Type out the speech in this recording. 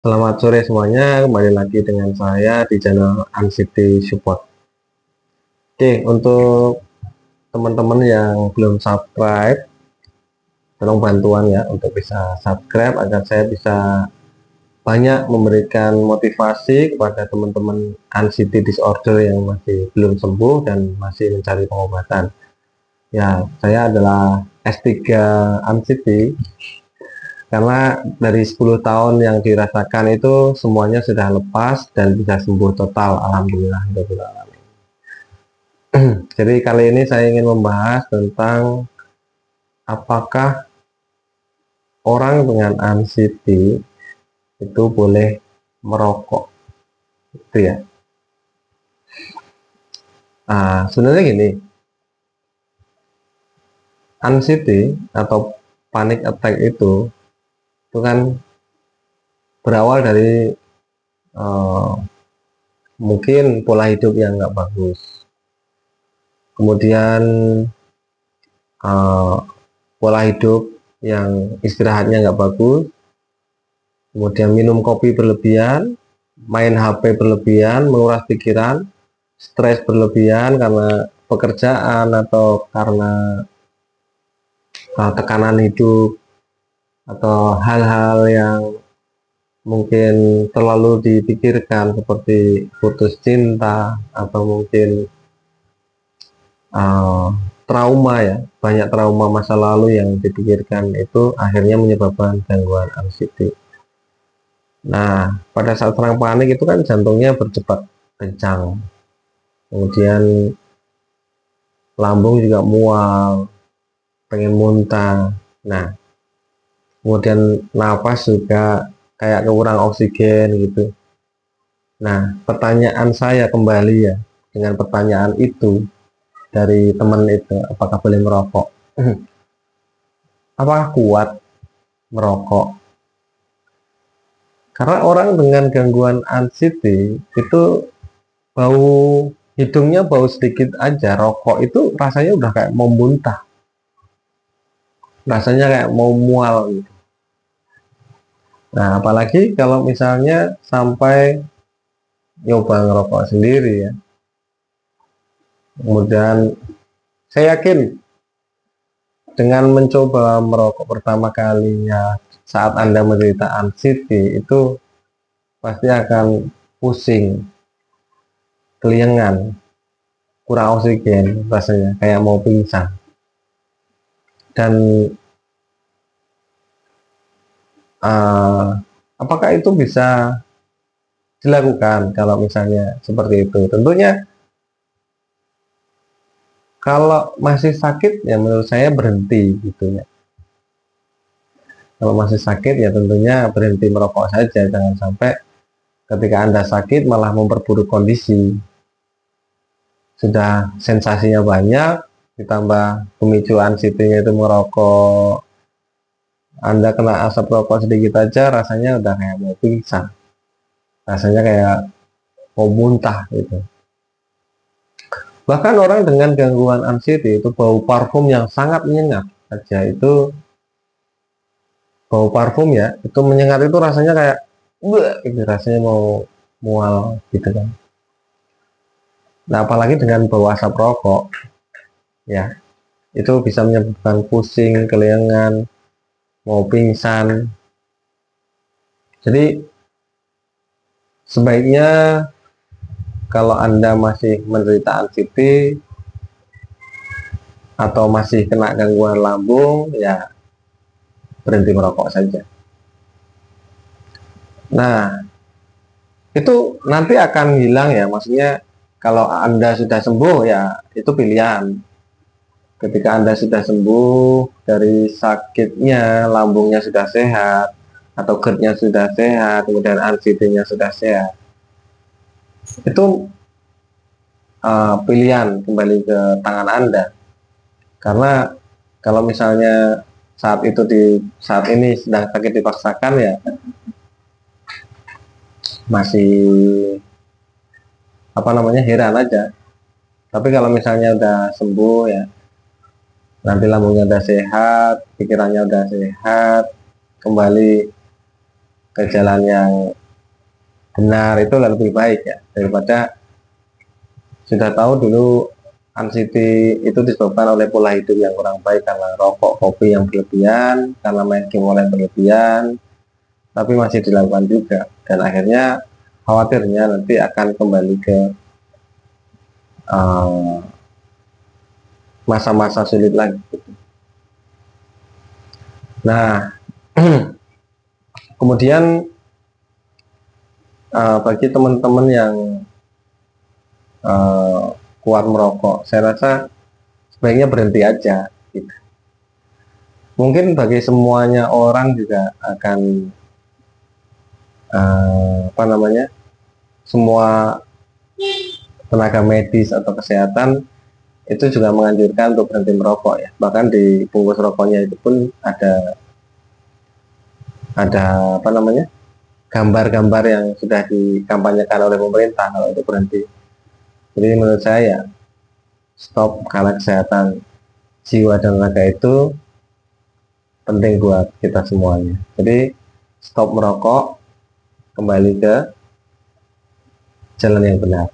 Selamat sore semuanya, kembali lagi dengan saya di channel Ansiti Support. Oke, untuk teman-teman yang belum subscribe, tolong bantuan ya untuk bisa subscribe agar saya bisa banyak memberikan motivasi kepada teman-teman anxiety disorder yang masih belum sembuh dan masih mencari pengobatan. Ya, saya adalah S3 anxiety karena dari 10 tahun yang dirasakan itu semuanya sudah lepas dan bisa sembuh total, alhamdulillah. Jadi kali ini saya ingin membahas tentang apakah orang dengan anxiety itu boleh merokok, itu ya. Sebenarnya gini, anxiety atau panic attack itu kan berawal dari eh, mungkin pola hidup yang nggak bagus, kemudian eh, pola hidup yang istirahatnya nggak bagus, kemudian minum kopi berlebihan, main HP berlebihan, menguras pikiran, stres berlebihan karena pekerjaan atau karena tekanan hidup atau hal-hal yang mungkin terlalu dipikirkan seperti putus cinta atau mungkin uh, trauma ya, banyak trauma masa lalu yang dipikirkan itu akhirnya menyebabkan gangguan anxiety. Nah, pada saat serang panik itu kan jantungnya berdetak kencang, kemudian lambung juga mual, pengen muntah. Nah, kemudian nafas juga kayak kurang oksigen gitu. Nah, pertanyaan saya kembali ya, dengan pertanyaan itu dari teman itu, apakah boleh merokok? Apakah kuat merokok? Karena orang dengan gangguan anxiety itu bau hidungnya bau sedikit aja, rokok itu rasanya udah kayak mau muntah, rasanya kayak mau mual gitu. Nah, apalagi kalau misalnya sampai nyoba ngerokok sendiri ya. Kemudian saya yakin dengan mencoba merokok pertama kalinya saat Anda menderita anxiety itu pasti akan pusing, keliengan, kurang oksigen rasanya, kayak mau pingsan. Dan uh, apakah itu bisa dilakukan kalau misalnya seperti itu? Tentunya kalau masih sakit ya menurut saya berhenti gitu ya. Kalau masih sakit ya tentunya berhenti merokok saja, jangan sampai ketika Anda sakit malah memperburuk kondisi. Sudah sensasinya banyak, ditambah pemicu anxiety-nya itu merokok, Anda kena asap rokok sedikit aja rasanya udah kayak mau pingsan, rasanya kayak mau muntah gitu. Bahkan orang dengan gangguan anxiety itu bau parfum yang sangat menyengat saja itu, bau parfum ya itu menyengat itu rasanya kayak gitu, rasanya mau mual gitu kan. Nah, apalagi dengan bau asap rokok ya, itu bisa menyebabkan pusing, keliengan, mau pingsan. Jadi sebaiknya kalau Anda masih menderita anxiety atau masih kena gangguan lambung, ya berhenti merokok saja. Nah, itu nanti akan hilang ya, maksudnya kalau Anda sudah sembuh ya itu pilihan. Ketika Anda sudah sembuh dari sakitnya, lambungnya sudah sehat, atau GERD-nya sudah sehat, kemudian anxiety-nya sudah sehat, itu pilihan kembali ke tangan Anda. Karena kalau misalnya saat ini sedang sakit dipaksakan ya masih apa namanya heran aja. Tapi kalau misalnya udah sembuh ya, nanti lambungnya udah sehat, pikirannya udah sehat, kembali ke jalan yang benar itu lebih baik ya, daripada sudah tahu dulu anxiety itu disebabkan oleh pola hidup yang kurang baik karena rokok, kopi yang berlebihan, karena main game online berlebihan, tapi masih dilakukan juga, dan akhirnya khawatirnya nanti akan kembali ke masa-masa sulit lagi. Nah, kemudian bagi teman-teman yang kuat merokok, saya rasa sebaiknya berhenti aja gitu. Mungkin bagi semuanya orang juga akan semua tenaga medis atau kesehatan itu juga menganjurkan untuk berhenti merokok ya. Bahkan di bungkus rokoknya itu pun ada gambar-gambar yang sudah dikampanyekan oleh pemerintah kalau untuk berhenti. Jadi menurut saya stop, karena kesehatan jiwa dan raga itu penting buat kita semuanya. Jadi stop merokok, kembali ke jalan yang benar.